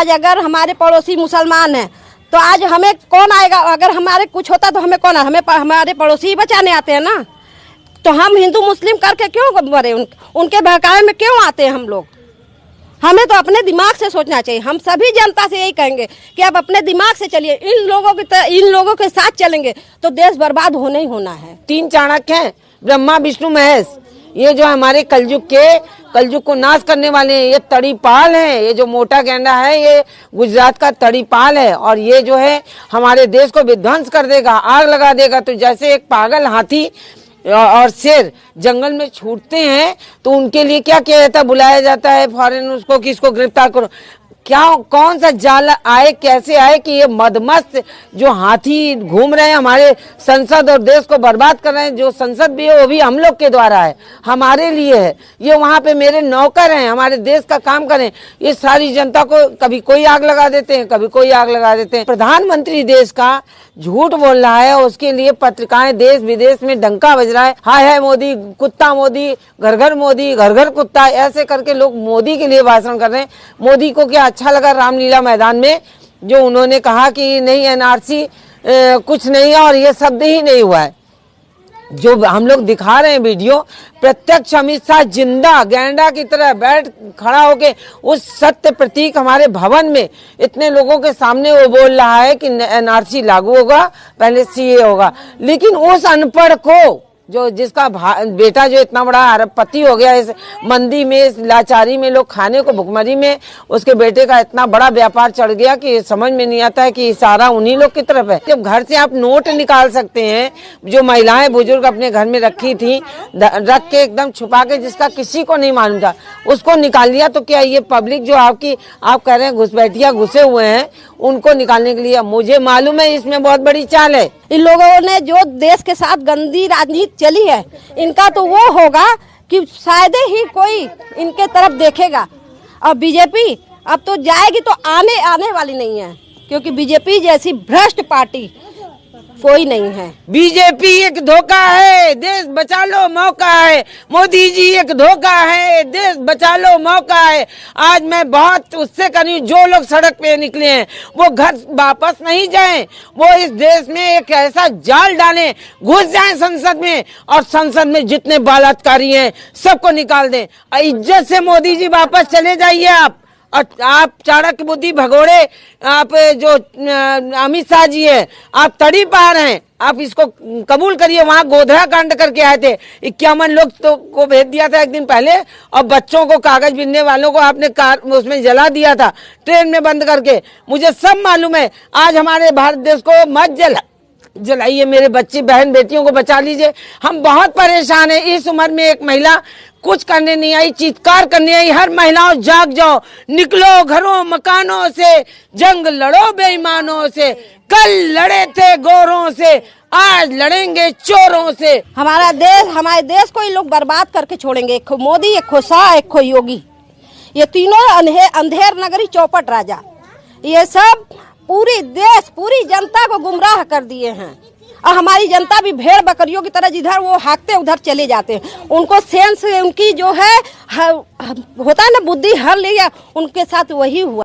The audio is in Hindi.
आज अगर हमारे पड़ोसी मुसलमान हैं तो आज हमें कौन आएगा? अगर हमारे कुछ होता तो हमें कौन, हमें हमारे पड़ोसी ही बचाने आते हैं ना। तो हम हिंदू मुस्लिम करके क्यों मरे? उनके बहकावे में क्यों आते हैं हम लोग? हमें तो अपने दिमाग से सोचना चाहिए। हम सभी जनता से यही कहेंगे कि आप अपने दिमाग से चलिए। इन लोगों के साथ चलेंगे तो देश बर्बाद होना ही होना है। 3 चाणक्य हैं, ब्रह्मा विष्णु महेश। ये जो हमारे कलयुग को नाश करने वाले हैं, ये तड़ीपाल हैं। ये जो मोटा गेंडा है ये गुजरात का तड़ीपाल है और ये जो है हमारे देश को विध्वंस कर देगा, आग लगा देगा। तो जैसे एक पागल हाथी और शेर जंगल में छूटते हैं तो उनके लिए क्या किया जाता है? बुलाया जाता है फौरन उसको कि इसको गिरफ्तार करो। क्या कौन सा जाल आए, कैसे आए कि ये मदमस्त जो हाथी घूम रहे हैं हमारे संसद और देश को बर्बाद कर रहे हैं। जो संसद भी है वो भी हम लोग के द्वारा है, हमारे लिए है। ये वहाँ पे मेरे नौकर हैं, हमारे देश का काम करें। ये सारी जनता को कभी कोई आग लगा देते हैं, कभी कोई आग लगा देते हैं। प्रधानमंत्री देश का झूठ बोल रहा है, उसके लिए पत्रिकाएं देश विदेश में डंका बज रहा है। हाय हाय मोदी, कुत्ता मोदी, घर घर मोदी, घर घर कुत्ता, ऐसे करके लोग मोदी के लिए भाषण कर रहे हैं। मोदी को क्या अच्छा लगा रामलीला मैदान में जो उन्होंने कहा कि नहीं एनआरसी कुछ नहीं है और ये शब्द ही नहीं हुआ है। जो हम लोग दिखा रहे हैं वीडियो, प्रत्यक्ष अमित शाह जिंदा गैंडा की तरह बैठ खड़ा होके उस सत्य प्रतीक हमारे भवन में इतने लोगों के सामने वो बोल रहा है कि एनआरसी लागू होगा, पहले सीए होगा। लेकिन उस अनपढ़ को जो जिसका बेटा जो इतना बड़ा अरबपति हो गया इस मंदी में, इस लाचारी में, लोग खाने को भुखमरी में, उसके बेटे का इतना बड़ा व्यापार चढ़ गया कि समझ में नहीं आता है कि इशारा उन्हीं लोग की तरफ है। जब घर से आप नोट निकाल सकते हैं, जो महिलाएं बुजुर्ग अपने घर में रखी थी रख के एकदम छुपा के, जिसका किसी को नहीं मालूम था, उसको निकाल लिया। तो क्या ये पब्लिक जो आप कह रहे हैं घुसपैठिया घुसे हुए हैं उनको निकालने के लिए? मुझे मालूम है इसमें बहुत बड़ी चाल है। इन लोगों ने जो देश के साथ गंदी राजनीति चली है, इनका तो वो होगा कि शायद ही कोई इनके तरफ देखेगा। और बीजेपी अब तो जाएगी तो आने वाली नहीं है, क्योंकि बीजेपी जैसी भ्रष्ट पार्टी कोई नहीं है। बीजेपी एक धोखा है, देश बचा लो मौका है। मोदी जी एक धोखा है, देश बचा लो मौका है। आज मैं बहुत उससे करी, जो लोग सड़क पे निकले हैं वो घर वापस नहीं जाएं, वो इस देश में एक ऐसा जाल डालें, घुस जाएं संसद में और संसद में जितने बलात्कारी हैं सबको निकाल दें। इज्जत से मोदी जी वापस चले जाइए आप। और आप चाणक्य बुद्धि भगोड़े, आप जो अमित शाह जी है, आप तड़ी पार हैं, आप इसको कबूल करिए। वहां गोधरा कांड करके आए थे, 51 लोग तो को भेज दिया था एक दिन पहले, और बच्चों को, कागज बिनने वालों को आपने कार उसमें जला दिया था ट्रेन में बंद करके। मुझे सब मालूम है। आज हमारे भारत देश को मत जलाइए, मेरे बच्चे बहन बेटियों को बचा लीजिए। हम बहुत परेशान हैं। इस उम्र में एक महिला कुछ करने नहीं आई, चित्कार करने आई। हर महिलाओं जाग जाओ, निकलो घरों मकानों से, जंग लड़ो बेईमानों से। कल लड़े थे गोरों से, आज लड़ेंगे चोरों से। हमारे देश को ये लोग बर्बाद करके छोड़ेंगे। एक खो मोदी, एक खो शाह, एक खो योगी, ये तीनों अंधेर नगरी चौपट राजा, ये सब पूरी जनता को गुमराह कर दिए हैं। और हमारी जनता भी भेड़ बकरियों की तरह जिधर वो हाँकते उधर चले जाते हैं। उनको सेंस, उनकी जो है होता है ना बुद्धि हर लिया, उनके साथ वही हुआ।